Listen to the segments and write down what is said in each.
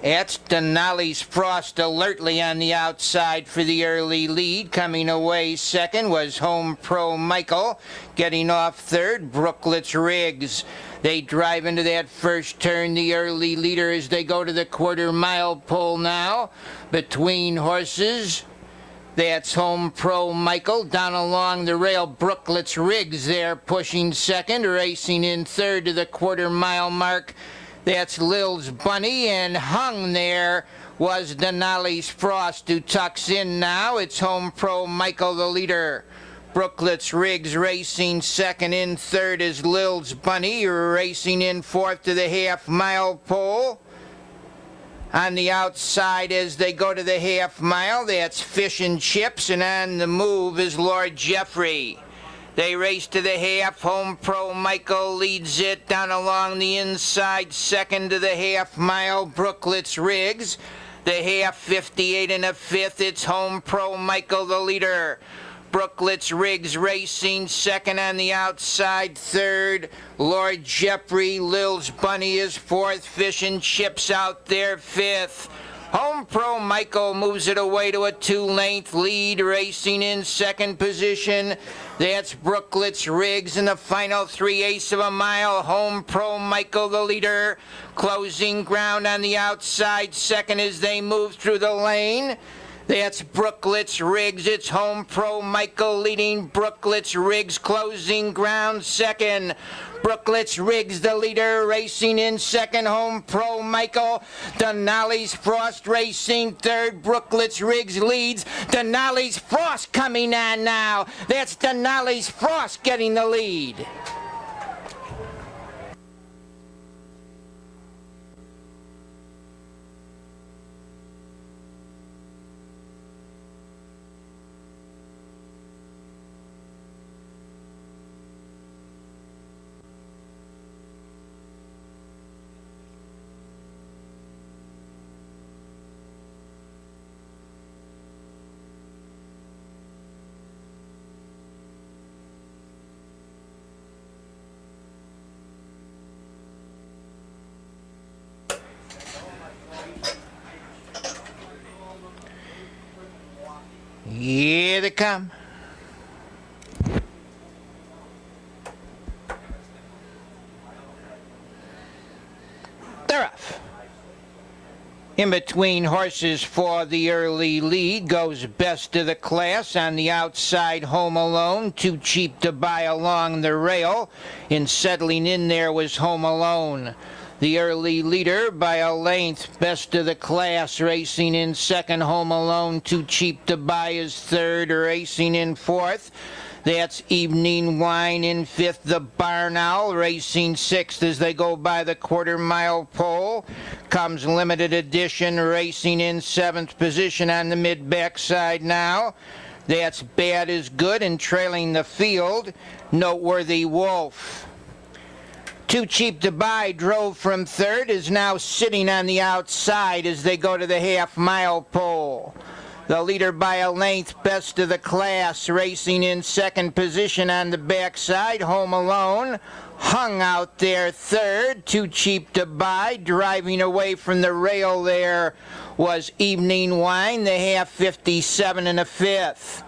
It's Denali's Frost alertly on the outside for the early lead. Coming away second was Home Pro Michael. Getting off third, Brooklets Riggs. They drive into that first turn, the early leader, as they go to the quarter-mile pole now. Between horses, that's Home Pro Michael. Down along the rail, Brooklets Riggs there pushing second. Racing in third to the quarter-mile mark, that's Lil's Bunny, and hung there was Denali's Frost, who tucks in now. It's Home Pro Michael, the leader. Brooklets Riggs racing second. In third is Lil's Bunny, racing in fourth to the half-mile pole. On the outside as they go to the half-mile, that's Fish and Chips, and on the move is Lord Jeffrey. They race to the half. Home Pro Michael leads it down along the inside. Second to the half-mile, Brooklets Riggs. The half, 58 and a fifth. It's Home Pro Michael, the leader. Brooklets Riggs racing second. On the outside, third, Lord Jeffrey. Lil's Bunny is fourth. Fish and Chips out there, fifth. Home Pro Michael moves it away to a 2-length lead, racing in second position. That's Brooklets Riggs in the final 3/8 of a mile. Home Pro Michael, the leader. Closing ground on the outside, second as they move through the lane. That's Brooklets Riggs. It's Home Pro Michael leading. Brooklets Riggs closing ground second. Brooklets Riggs, the leader, racing in second. Home Pro Michael. Denali's Frost racing third. Brooklets Riggs leads. Denali's Frost coming on now. That's Denali's Frost getting the lead. Here they come. They're off. In between horses for the early lead goes Best of the Class. On the outside, Home Alone. Too Cheap to Buy along the rail. In settling in there was Home Alone. The early leader by a length, Best of the Class racing in second. Home Alone, Too Cheap to Buy is third, racing in fourth. That's Evening Wine in fifth. The Barn Owl racing sixth as they go by the quarter-mile pole. Comes Limited Edition racing in seventh position on the mid-backside now. That's Bad is Good, and trailing the field, Noteworthy Wolf. Too Cheap to Buy drove from third, is now sitting on the outside as they go to the half-mile pole. The leader by a length, Best of the Class, racing in second position on the backside. Home Alone hung out there third. Too Cheap to Buy. Driving away from the rail there was Evening Wine, the half, 57 and a fifth.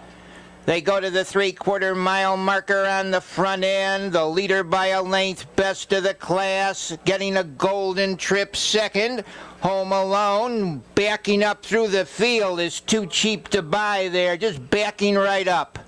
They go to the three-quarter-mile marker on the front end. The leader by a length, Best of the Class, getting a golden trip second. Home Alone backing up through the field is Too Cheap to Buy there, just backing right up.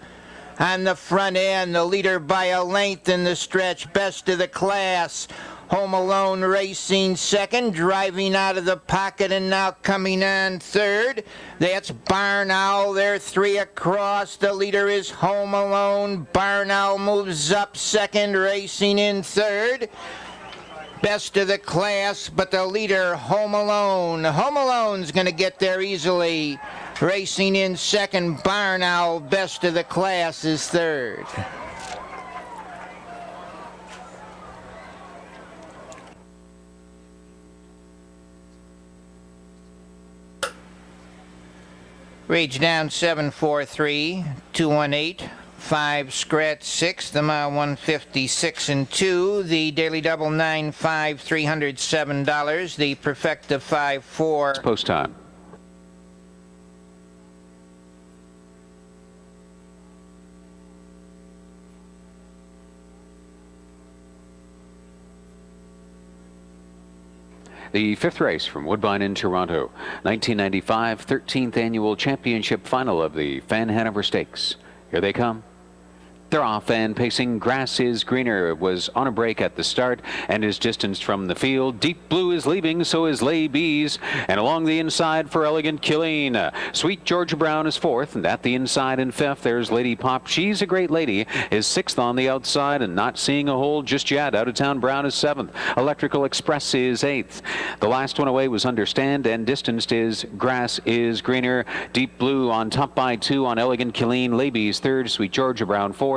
On the front end, the leader by a length in the stretch, Best of the Class. Home Alone racing second, driving out of the pocket and now coming on third. That's Barn Owl there, three across. The leader is Home Alone. Barn Owl moves up second, racing in third. Best of the Class, but the leader, Home Alone. Home Alone's going to get there easily. Racing in second, Barn Owl. Best of the Class is third. Reach down 743-218 5 scratch 6, the mile 156 and 2, the daily double 9.5, $307, the perfecta 5.4. Post time. The fifth race from Woodbine in Toronto, 1995 13th Annual Championship Final of the Van Hanover Stakes. Here they come. They're off and pacing. Grass is Greener was on a break at the start and is distanced from the field. Deep Blue is leaving, so is Lay Bees. And along the inside for Elegant Killeen. Sweet Georgia Brown is fourth, and at the inside in fifth, there's Lady Pop. She's a Great Lady is sixth on the outside and not seeing a hole just yet. Out of Town Brown is seventh. Electrical Express is eighth. The last one away was Understand, and distanced is Grass is Greener. Deep Blue on top by 2 on Elegant Killeen. Lay Bees third. Sweet Georgia Brown fourth.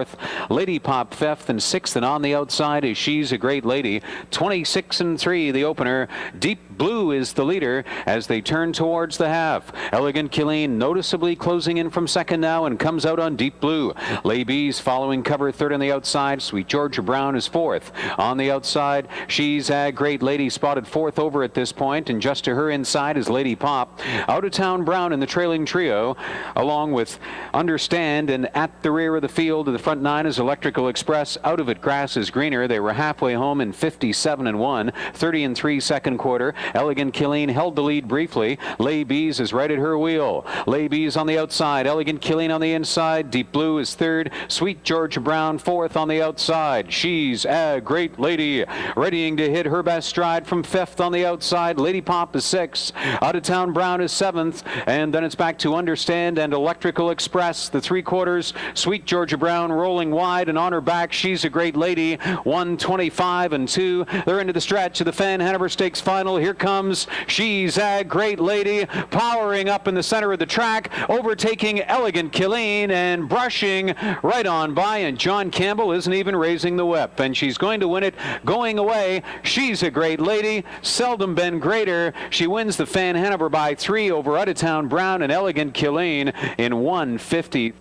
Lady Pop fifth, and sixth and on the outside is She's a Great Lady. 26 and 3 the opener. Deep Blue is the leader as they turn towards the half. Elegant Killeen noticeably closing in from second now and comes out on Deep Blue. Lay Bees following cover third on the outside. Sweet Georgia Brown is fourth. On the outside, She's a Great Lady spotted fourth over at this point, and just to her inside is Lady Pop. Out of Town Brown in the trailing trio, along with Understand, and at the rear of the field of the front 9 is Electrical Express. Out of it, Grass is Greener. They were halfway home in 57 and 1, 30 and 3 second quarter. Elegant Killeen held the lead briefly. Lay Bees is right at her wheel. Lay Bees on the outside. Elegant Killeen on the inside. Deep Blue is third. Sweet Georgia Brown fourth on the outside. She's a Great Lady readying to hit her best stride from fifth on the outside. Lady Pop is sixth. Out of Town Brown is seventh. And then it's back to Understand and Electrical Express. The three quarters. Sweet Georgia Brown rolling wide, and on her back, She's a Great Lady. 125 and 2. They're into the stretch of the Van Hanover Stakes final. Here comes She's a Great Lady, powering up in the center of the track, overtaking Elegant Killeen and brushing right on by, and John Campbell isn't even raising the whip, and she's going to win it going away. She's a Great Lady, seldom been greater. She wins the Van Hanover by 3 over Out of Town Brown and Elegant Killeen in 150.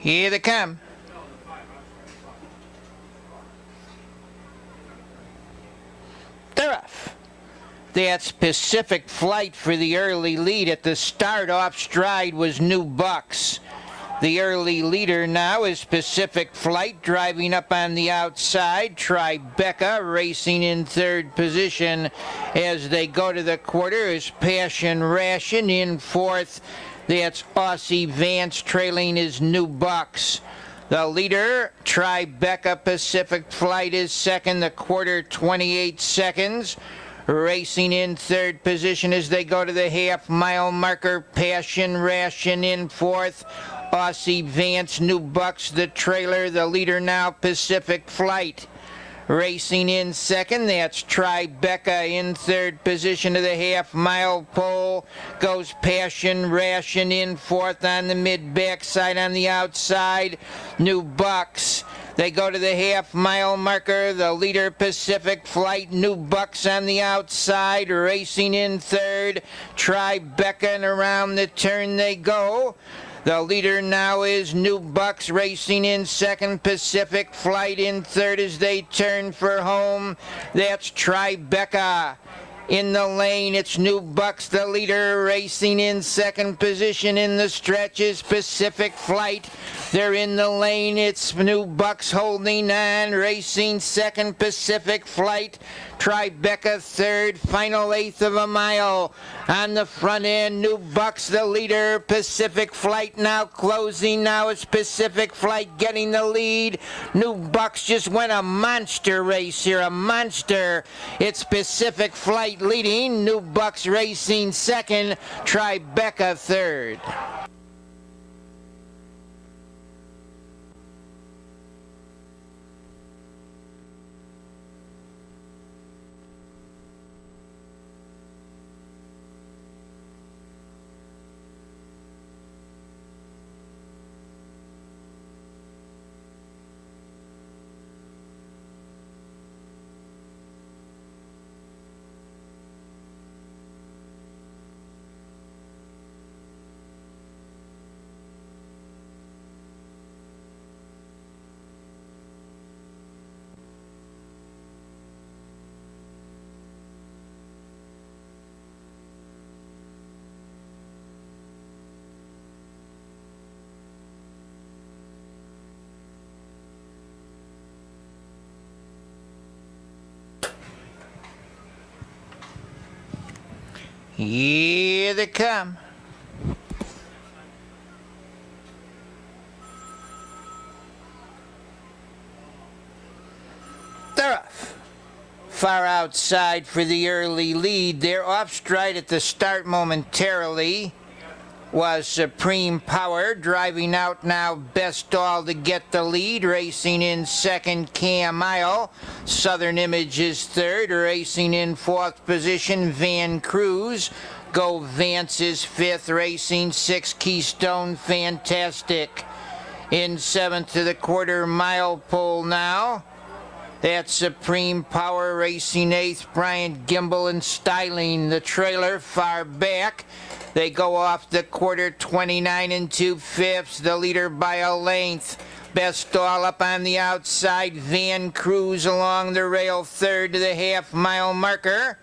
Here they come. They're off. That's Pacific Flight for the early lead. At the start, off stride was New Bucks. The early leader now is Pacific Flight, driving up on the outside. Tribeca racing in third position. As they go to the quarter is Passion Ration in fourth. That's Aussie Vance trailing his New Bucks. The leader, Tribeca Pacific Flight, is second. The quarter, 28 seconds. Racing in third position as they go to the half-mile marker. Passion Ration in fourth. Aussie Vance, New Bucks, the trailer. The leader now, Pacific Flight. Racing in second, that's Tribeca. In third position to the half-mile pole goes Passion Ration. In fourth on the mid-backside on the outside, New Bucks. They go to the half-mile marker. The leader, Pacific Flight. New Bucks on the outside. Racing in third, Tribeca, and around the turn they go. The leader now is New Bucks, racing in second. Pacific Flight in third as they turn for home. That's Tribeca. In the lane, it's New Bucks, the leader, racing in second position. In the stretch is Pacific Flight. They're in the lane, it's New Bucks holding on, racing second. Pacific Flight. Tribeca third, final eighth of a mile. On the front end, New Bucks the leader. Pacific Flight now closing. Now it's Pacific Flight getting the lead. New Bucks just went a monster race here, a monster. It's Pacific Flight leading. New Bucks racing second. Tribeca third. Here they come. They're off. Far outside for the early lead. They're off stride at the start momentarily. Was Supreme Power driving out now. Best All to get the lead. Racing in second, Cam Isle. Southern Image is third. Racing in fourth position, Van Cruz. Go Vance is fifth. Racing sixth, Keystone Fantastic. In seventh to the quarter-mile pole now. That's Supreme Power. Racing eighth, Bryant Gimbal and Styling. The trailer far back. They go off the quarter, 29 and 2/5. The leader by a length. Best All up on the outside. Van Cruz along the rail, third to the half-mile marker.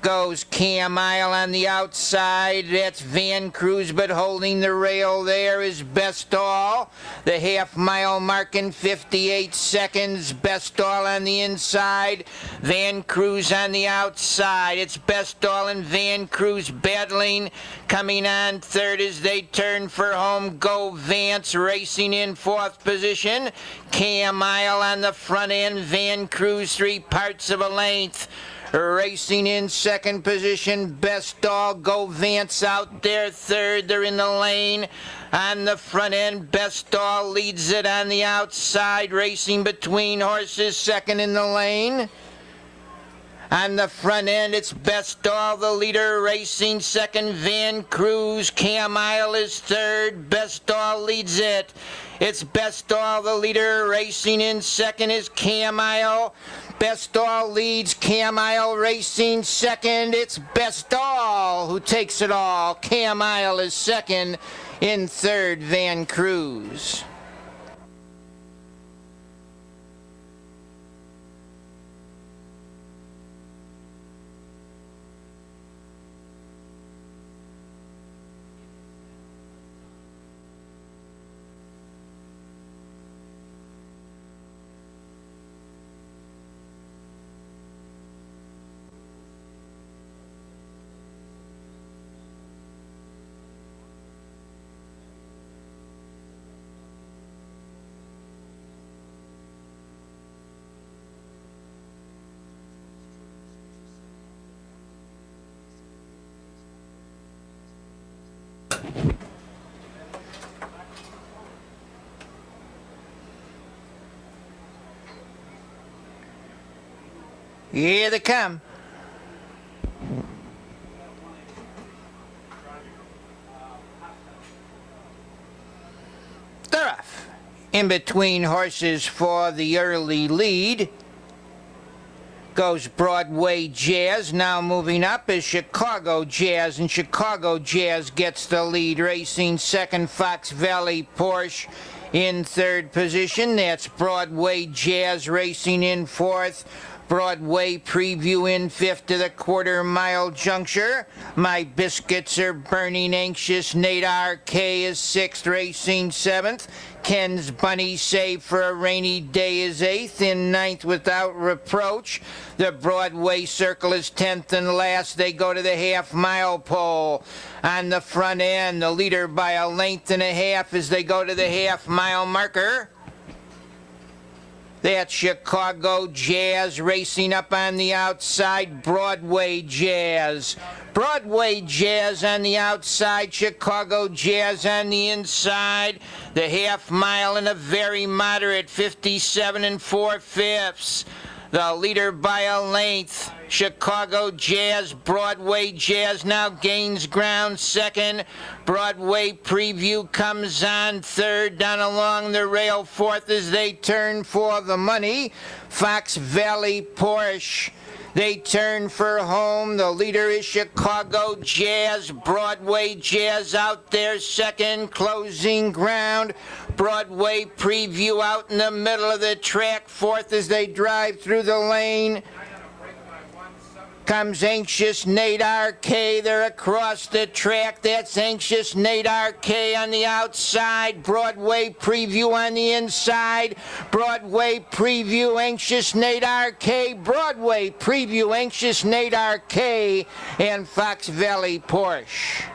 Goes Cam Isle on the outside. That's Van Cruz, but holding the rail there is Best All. The half-mile mark in 58 seconds. Best All on the inside. Van Cruz on the outside. It's Best All and Van Cruz battling. Coming on third as they turn for home. Go Vance racing in fourth position. Cam Isle on the front end. Van Cruz 3/4 of a length. Racing in second position, Best All. Go Vance out there third. They're in the lane. On the front end, Best All leads it on the outside. Racing between horses, second in the lane. On the front end, it's Best All, the leader, racing second, Van Cruz. Cam Isle is third. Best All leads it. It's Best All, the leader, racing in second is Cam Isle. Best All leads, Cam Isle racing second. It's Best All who takes it all. Cam Isle is second. In third, Van Cruz. Here they come. They're off. In between horses for the early lead goes Broadway Jazz. Now moving up is Chicago Jazz, and Chicago Jazz gets the lead. Racing second, Fox Valley Porsche. In third position, that's Broadway Jazz. Racing in fourth, Broadway preview in fifth to the quarter-mile juncture. My Biscuits Are Burning Anxious. Nate R.K. is sixth, racing seventh. Ken's Bunny Save for a Rainy Day is eighth. In ninth, Without Reproach. The Broadway Circle is 10th and last. They go to the half-mile pole. On the front end, the leader by a length and a half as they go to the half-mile marker. That's Chicago Jazz racing up on the outside, Broadway Jazz. Broadway Jazz on the outside, Chicago Jazz on the inside. The half mile in a very moderate 57 4/5. The leader by a length, Chicago Jazz. Broadway Jazz now gains ground second. Broadway Preview comes on third. Down along the rail fourth as they turn for the money. Fox Valley Porsche. They turn for home. The leader is Chicago Jazz. Broadway Jazz out there second, closing ground. Broadway Preview out in the middle of the track, fourth as they drive through the lane. Comes Anxious Nate R.K. They're across the track. That's Anxious Nate R.K. on the outside. Broadway Preview on the inside. Broadway Preview, Anxious Nate R.K. Broadway Preview, Anxious Nate R.K. and Fox Valley Porsche.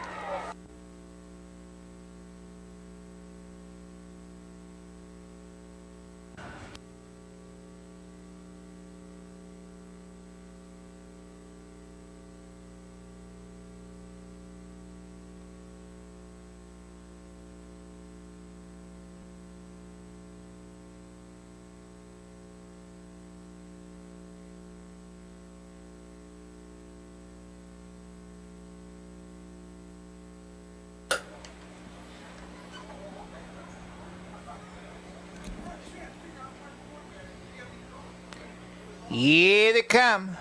Here they come.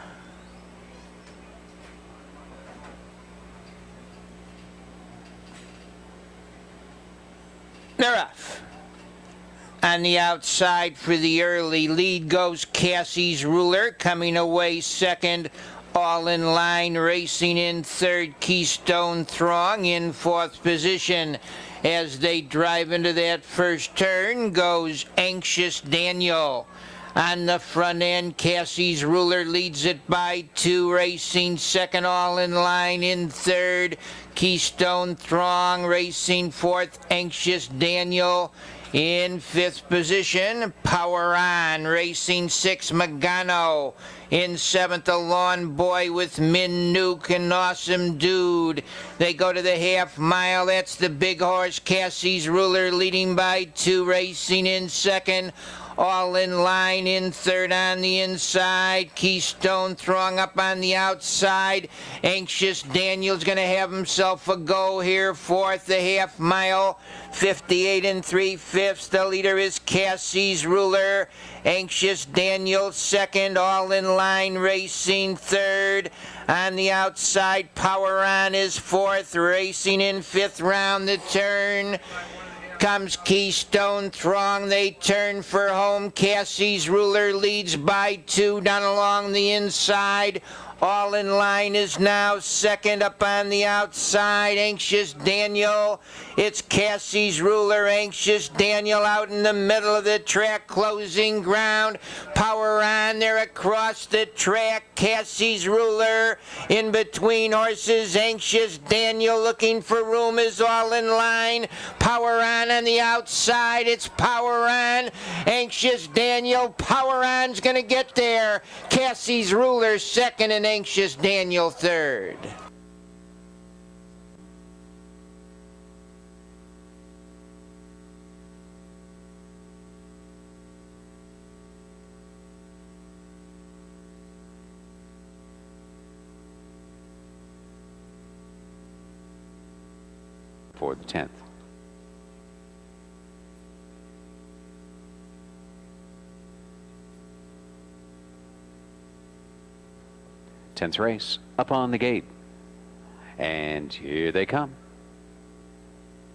They're off. On the outside for the early lead goes Cassie's Ruler, coming away second. All in Line racing in third. Keystone Throng in fourth position. As they drive into that first turn goes Anxious Daniel. On the front end, Cassie's Ruler leads it by 2, racing second. All in Line in third. Keystone Throng racing fourth. Anxious Daniel in fifth position. Power On racing sixth. Magano in seventh. A Lawn Boy with Min Nuke and Awesome Dude. They go to the half mile. That's the big horse. Cassie's Ruler leading by 2, racing in second. All in Line in third on the inside. Keystone Throng up on the outside. Anxious Daniel's going to have himself a go here. Fourth, the half mile. 58 3/5. The leader is Cassie's Ruler. Anxious Daniel second. All in Line racing third. On the outside, Power On is fourth. Racing in fifth round the turn. Comes Keystone Throng. They turn for home. Cassie's Ruler leads by 2 down along the inside. All in Line is now second up on the outside. Anxious Daniel. It's Cassie's Ruler. Anxious Daniel out in the middle of the track, closing ground. Power On. They're across the track. Cassie's Ruler in between horses. Anxious Daniel looking for room is All in Line. Power On the outside. It's Power On. Anxious Daniel. Power On's going to get there. Cassie's Ruler second and Anxious Daniel third. For the 10th. Tenth race up on the gate, and here they come.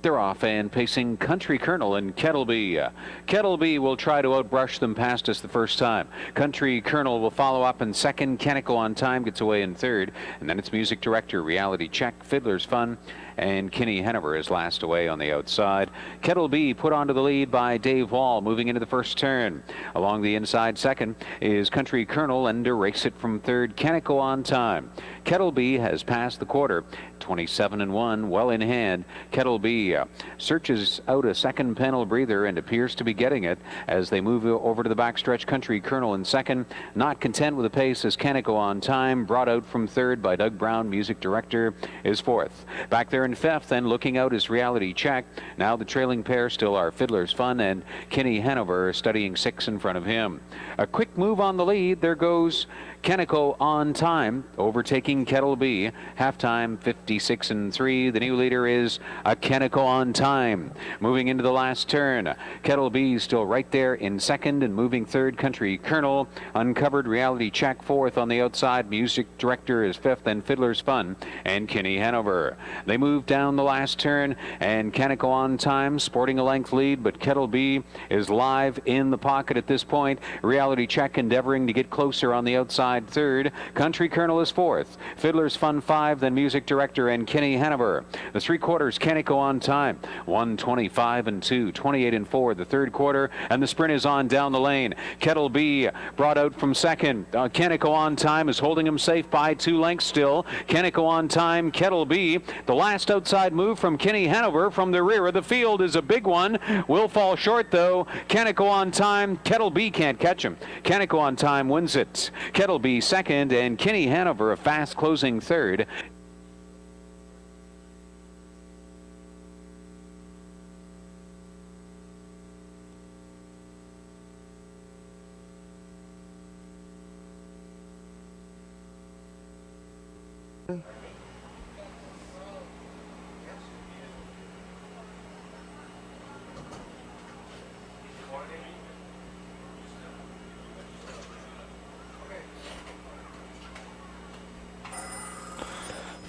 They're off and pacing Country Colonel and Kettleby. Kettleby will try to outbrush them past us the first time. Country Colonel will follow up in second. Canico on Time gets away in third. And then it's Music Director, Reality Check, Fiddler's Fun, and Kinney Hanover is last away on the outside. Kettleby put onto the lead by Dave Wall moving into the first turn. Along the inside second is Country Colonel and erase it from third. Canico on Time. Kettleby has passed the quarter, 27-1, well in hand. Kettleby searches out a second panel breather and appears to be getting it as they move over to the backstretch. Country Colonel in second, not content with the pace as Canico on Time, brought out from third by Doug Brown, Music Director, is fourth. Back there in fifth and looking out is Reality Check. Now the trailing pair still are Fiddler's Fun and Kinney Hanover studying six in front of him. A quick move on the lead. There goes Canico on Time, overtaking Kettleby. Halftime 56-3. The new leader is a Canico on Time. Moving into the last turn, Kettleby still right there in second and moving third. Country Colonel uncovered. Reality Check fourth on the outside. Music Director is fifth and Fiddler's Fun and Kinney Hanover. They move down the last turn and Canico on Time sporting a length lead, but Kettleby is live in the pocket at this point. Reality Check endeavoring to get closer on the outside third. Country Colonel is fourth. Fiddler's Fun five, then Music Director and Kinney Hanover. The three quarters, Canico on Time, 1:25-2, 28-4 the third quarter, and the sprint is on down the lane. Kettleby brought out from second. Canico on Time is holding him safe by 2 lengths still. Canico on Time, Kettleby. The last outside move from Kinney Hanover from the rear of the field is a big one. Will fall short though. Canico on Time, Kettleby can't catch him. Canico on Time wins it. Kettleby second and Kinney Hanover a fast closing third.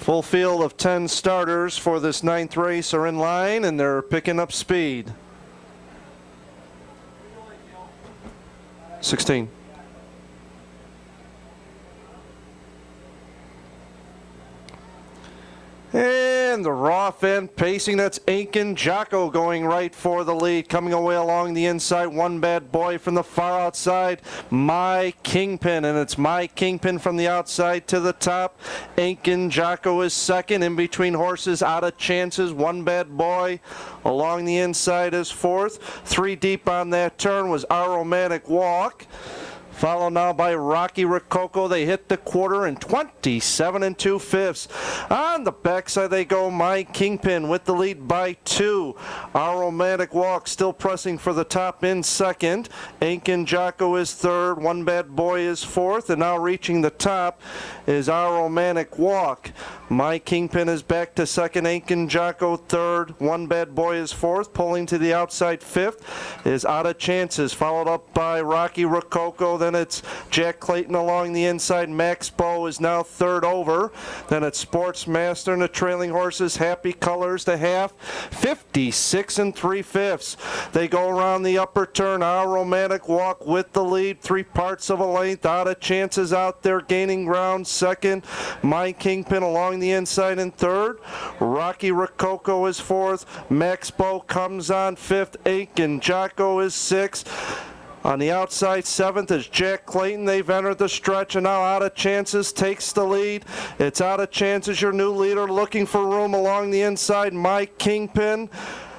Full field of 10 starters for this 9th race are in line, and they're picking up speed. 16. And the raw fin pacing, that's Aiken Jocko going right for the lead. Coming away along the inside, One Bad Boy from the far outside, My Kingpin. And it's My Kingpin from the outside to the top. Aiken Jocko is second. In between horses, Out of Chances, One Bad Boy along the inside is fourth. 3 deep on that turn was Our Romantic Walk. Followed now by Rocky Rococo. They hit the quarter in 27 2/5. On the backside they go, My Kingpin with the lead by 2. Our Romantic Walk still pressing for the top in second. Aiken Jocko is third. One Bad Boy is fourth. And now reaching the top is Our Romantic Walk. My Kingpin is back to second. Aiken Jocko third. One Bad Boy is fourth. Pulling to the outside fifth is Out of Chances, followed up by Rocky Rococo. Then it's Jack Clayton along the inside. Max Bow is now third over. Then it's Sportsmaster and the trailing horses. Happy Colors to half. 56 3/5. They go around the upper turn. Our Romantic Walk with the lead. 3 parts of a length. Out of Chances out there gaining ground second. My Kingpin along the inside in third. Rocky Rococo is fourth. Max Bow comes on fifth. Aiken Jocko is sixth. On the outside, seventh is Jack Clayton. They've entered the stretch, and now Out of Chances takes the lead. It's Out of Chances, your new leader, looking for room along the inside. My Kingpin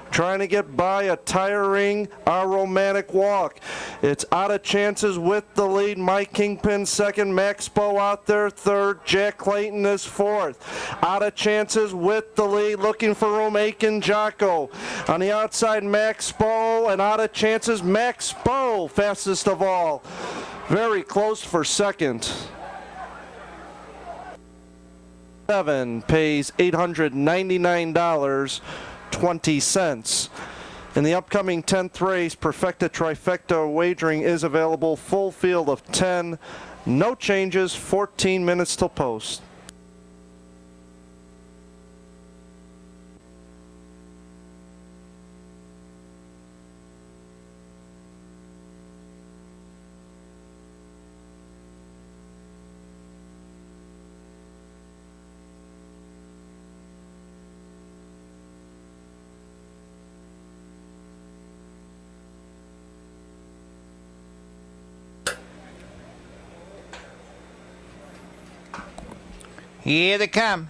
trying to get by a tiring Our Romantic Walk. It's Out of Chances with the lead. My Kingpin second. Max Bow out there third. Jack Clayton is fourth. Out of Chances with the lead. Looking for room, Aiken Jocko. On the outside, Max Bow, and Out of Chances, Max Bow, fastest of all. Very close for second. 7 pays $899.20. In the upcoming 10th race, Perfecta Trifecta wagering is available. Full field of 10, no changes, 14 minutes till post. Here they come.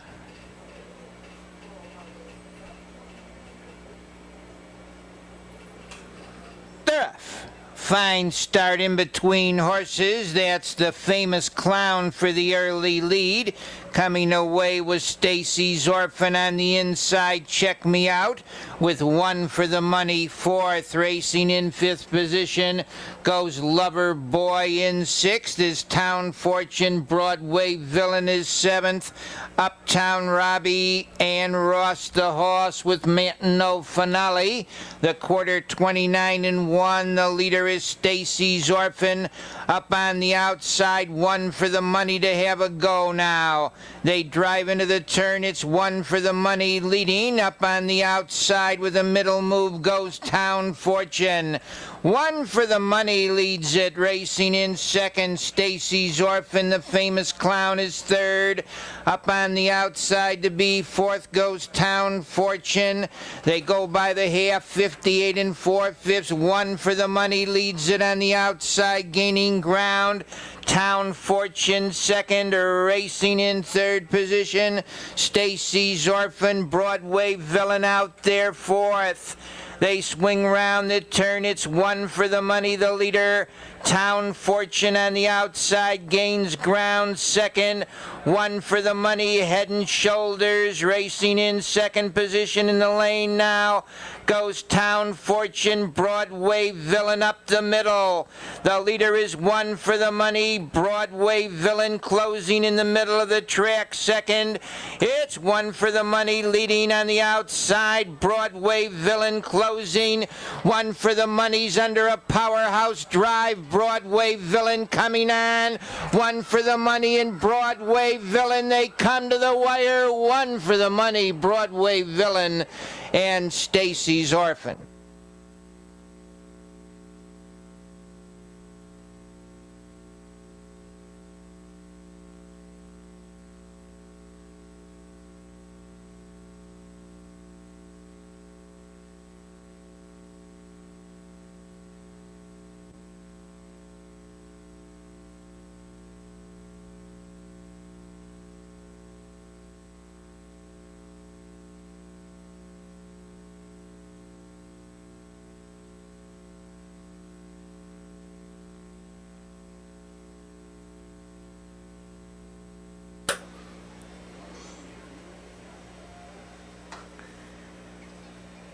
They're off. Fine start in between horses. That's the famous clown for the early lead. Coming away was Stacy's Orphan on the inside. Check Me Out with 1 for the money. 4th, racing in 5th position goes Lover Boy in 6th. Is Town Fortune. Broadway Villain is 7th. Uptown Robbie and Ross the horse with Mantino Finale. The quarter 29 and 1. The leader is Stacy's Orphan. Up on the outside, 1 for the money to have a go now. They drive into the turn. It's 1 for the money leading. Up on the outside with a middle move goes Town Fortune. 1 for the money leads it. Racing in 2nd, Stacy's Orphan. The famous clown is 3rd. Up on the outside to be 4th goes Town Fortune. They go by the half, 58 and 4/5. 1 for the money leads it on the outside, gaining ground. Town Fortune 2nd, racing in 3rd position. Stacy's Orphan. Broadway Villain out there 4th. They swing round the turn. It's 1 for the money. The leader, Town Fortune, on the outside gains ground. 2nd, 1 for the money. Head and Shoulders racing in 2nd position in the lane now. Goes Town Fortune. Broadway Villain up the middle. The leader is 1 for the money. Broadway Villain closing in the middle of the track 2nd. It's 1 for the money leading on the outside. Broadway Villain closing. 1 for the money's under a powerhouse drive. Broadway Villain coming on. 1 for the money and Broadway Villain. They come to the wire. 1 for the money. Broadway Villain and Stacy's Orphan.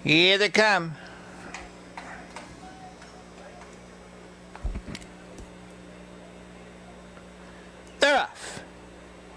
Here they come. They're off.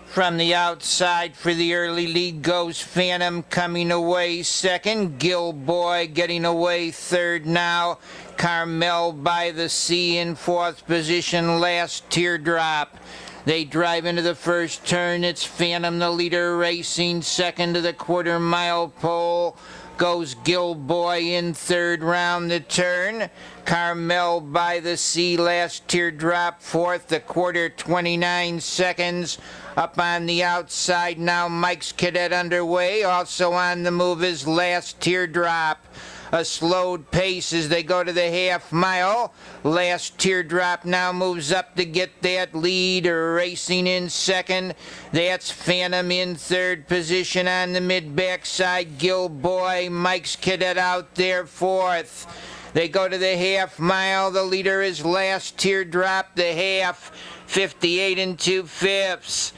From the outside for the early lead goes Phantom, coming away 2nd. Gilboy getting away 3rd now. Carmel by the Sea in 4th position. Last Teardrop. They drive into the first turn. It's Phantom, the leader, racing 2nd to the quarter-mile pole. Goes Gilboy in 3rd round the turn. Carmel by the Sea, Last Teardrop 4th, the quarter 29 seconds. Up on the outside now, Mike's Cadet underway. Also on the move is Last Teardrop. A slowed pace as they go to the half mile. Last Teardrop now moves up to get that lead, racing in 2nd. That's Phantom in 3rd position on the mid-backside. Gilboy, Mike's Cadet out there 4th. They go to the half mile. The leader is Last Teardrop, the half, 58 and 2/5.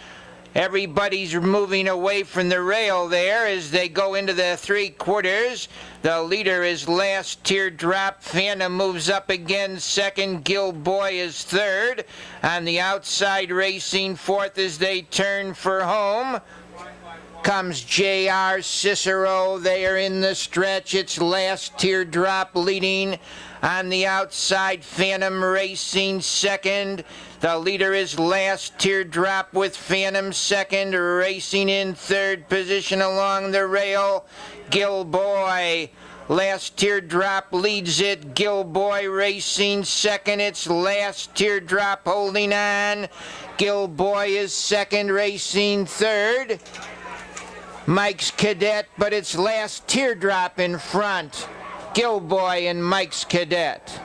Everybody's moving away from the rail there as they go into the 3/4. The leader is Last Teardrop. Phantom moves up again 2nd. Gilboy is 3rd. On the outside, racing 4th as they turn for home comes J.R. Cicero. They are in the stretch. It's Last Teardrop leading. On the outside, Phantom racing 2nd. The leader is Last Teardrop with Phantom 2nd, racing in 3rd position along the rail. Gilboy. Last Teardrop leads it. Gilboy racing 2nd. It's Last Teardrop holding on. Gilboy is 2nd, racing 3rd. Mike's Cadet, but it's Last Teardrop in front. Gilboy and Mike's Cadet.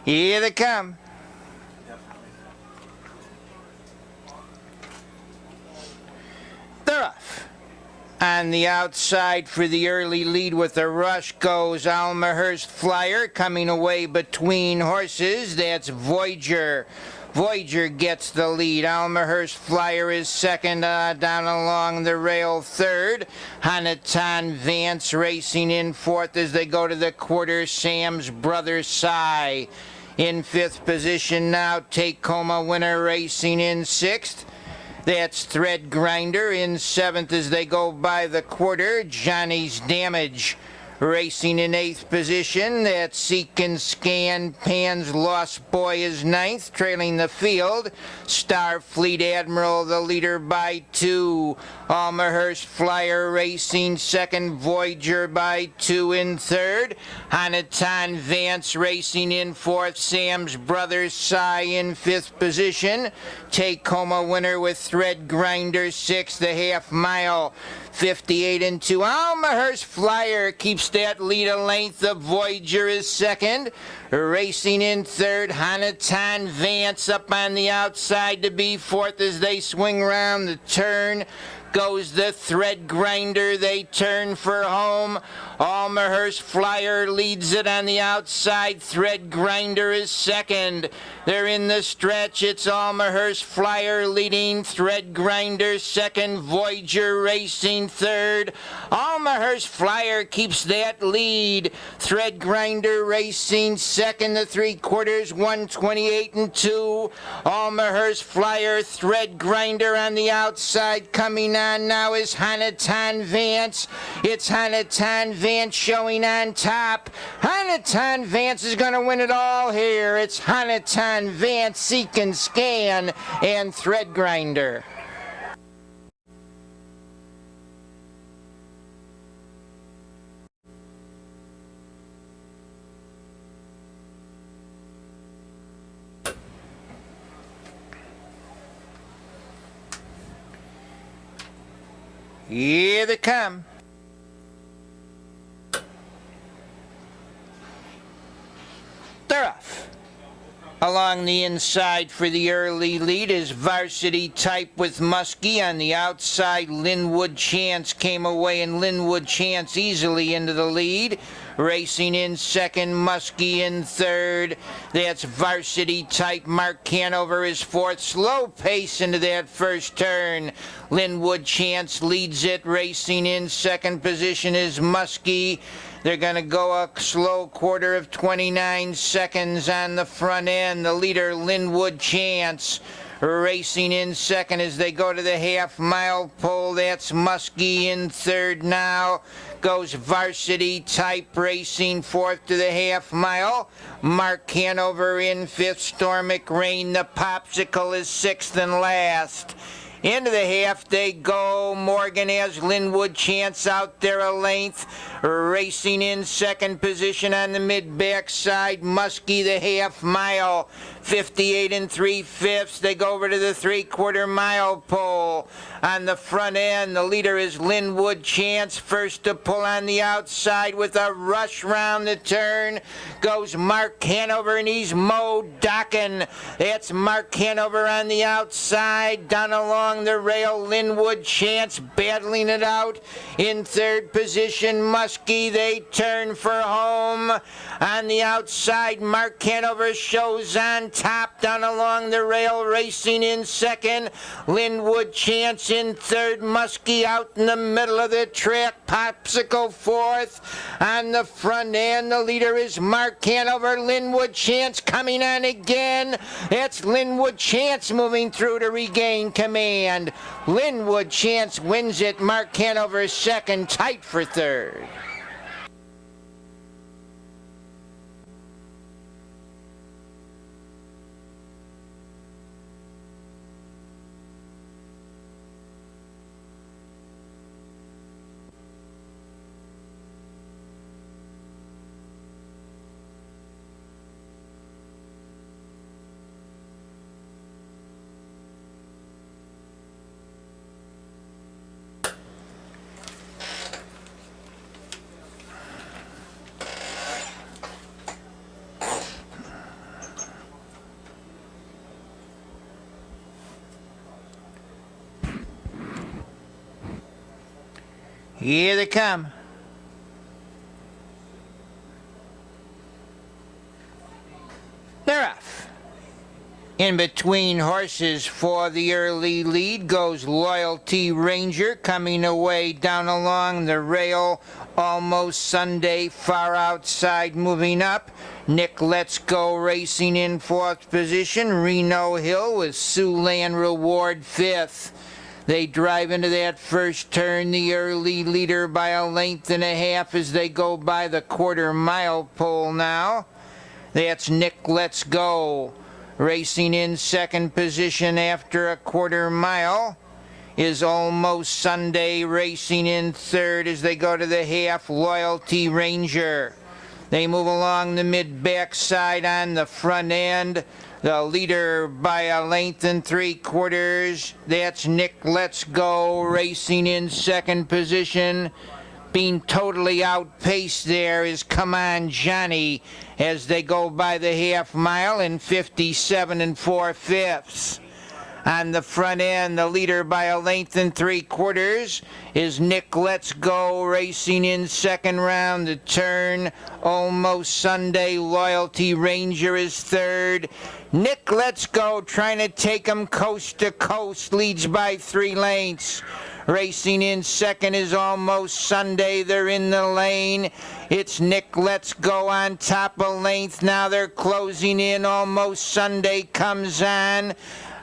Here they come. They're off. On the outside for the early lead with a rush goes Almahurst Flyer, coming away between horses. That's Voyager. Voyager gets the lead. Almahurst Flyer is second, down along the rail third. Hanaton Vance racing in fourth as they go to the quarter. Sam's Brother Cy in fifth position now. Tacoma Winner racing in sixth. That's Thread Grinder in seventh as they go by the quarter. Johnny's Damage racing in eighth position. That's Seek and Scan. Pan's Lost Boy is ninth, trailing the field. Starfleet Admiral the leader by 2. Almahurst Flyer racing second. Voyager by 2 in third. Hanaton Vance racing in fourth. Sam's Brother Cy in fifth position. Tacoma Winner with Thread Grinder sixth. The half mile 58 and 2. Almahurst Flyer keeps that lead a length. The Voyager is second. Racing in third. Hanaton Vance up on the outside to be fourth as they swing round the turn. Goes the Thread Grinder. They turn for home. Almahurst Flyer leads it on the outside. Thread Grinder is second. They're in the stretch. It's Almahurst Flyer leading. Thread Grinder second. Voyager racing third. Almahurst Flyer keeps that lead. Thread Grinder racing second. The 3/4, 128 and 2. Almahurst Flyer, Thread Grinder on the outside. Coming on now is Hanaton Vance. It's Hanaton Vance showing on top. Hanaton Vance is going to win it all here. It's Hanaton Vance, Seek and Scan, and Thread Grinder. Here they come. They're off. Along the inside for the early lead is Varsity Type with Muskie. On the outside, Linwood Chance came away, and Linwood Chance easily into the lead. Racing in second, Muskie in third. That's Varsity Type. Mark Canover is fourth. Slow pace into that first turn. Linwood Chance leads it. Racing in second position is Muskie. They're going to go a slow quarter of 29 seconds on the front end. The leader, Linwood Chance, racing in second as they go to the half-mile pole. That's Muskie in third now. Goes Varsity Type racing fourth to the half-mile. Mark Hanover in fifth. Stormic Rain, the Popsicle, is sixth and last. Into the half they go. Morgan has Linwood Chance out there a length. Racing in second position on the mid-back side. Muskie the half mile. 58 and 3/5. They go over to the 3/4 mile pole. On the front end, the leader is Linwood Chance. First to pull on the outside with a rush round the turn goes Mark Hanover, and he's mowed docking. That's Mark Hanover on the outside. Down along the rail, Linwood Chance battling it out. In third position, Muskie. They turn for home. On the outside, Mark Hanover shows on top. Down along the rail, racing in second. Linwood Chance in third. Muskie out in the middle of the track. Popsicle fourth. On the front end, the leader is Mark Hanover. Linwood Chance coming on again. It's Linwood Chance moving through to regain command. Linwood Chance wins it. Mark Hanover second, tight for third. Here they come. They're off. In between horses for the early lead goes Loyalty Ranger, coming away down along the rail. Almost Sunday, far outside, moving up. Nick Let's Go racing in fourth position. Reno Hill with Siouxland Reward fifth. They drive into that first turn, the early leader by a length and a half as they go by the quarter-mile pole now. That's Nick Let's Go. Racing in second position after a quarter mile is Almost Sunday. Racing in third as they go to the half, Loyalty Ranger. They move along the mid-back side on the front end. The leader by a length and 3/4. That's Nick Let's Go racing in second position. Being totally outpaced there is Come On Johnny as they go by the half mile in 57 4/5. On the front end, the leader by a length and 3/4 is Nick Let's Go racing in second round the turn. Almost Sunday. Loyalty Ranger is third. Nick Let's Go trying to take him coast to coast, leads by 3 lengths. Racing in second is Almost Sunday. They're in the lane. It's Nick Let's Go on top of length. Now they're closing in. Almost Sunday comes on.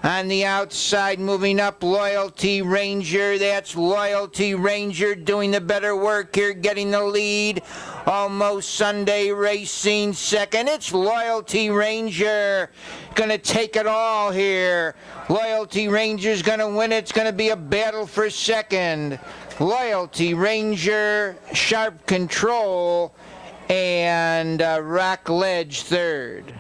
On the outside, moving up, Loyalty Ranger. That's Loyalty Ranger doing the better work here, getting the lead. Almost Sunday racing second. It's Loyalty Ranger. Going to take it all here. Loyalty Ranger's going to win it. It's going to be a battle for second. Loyalty Ranger, Sharp Control, and Rock Ledge third.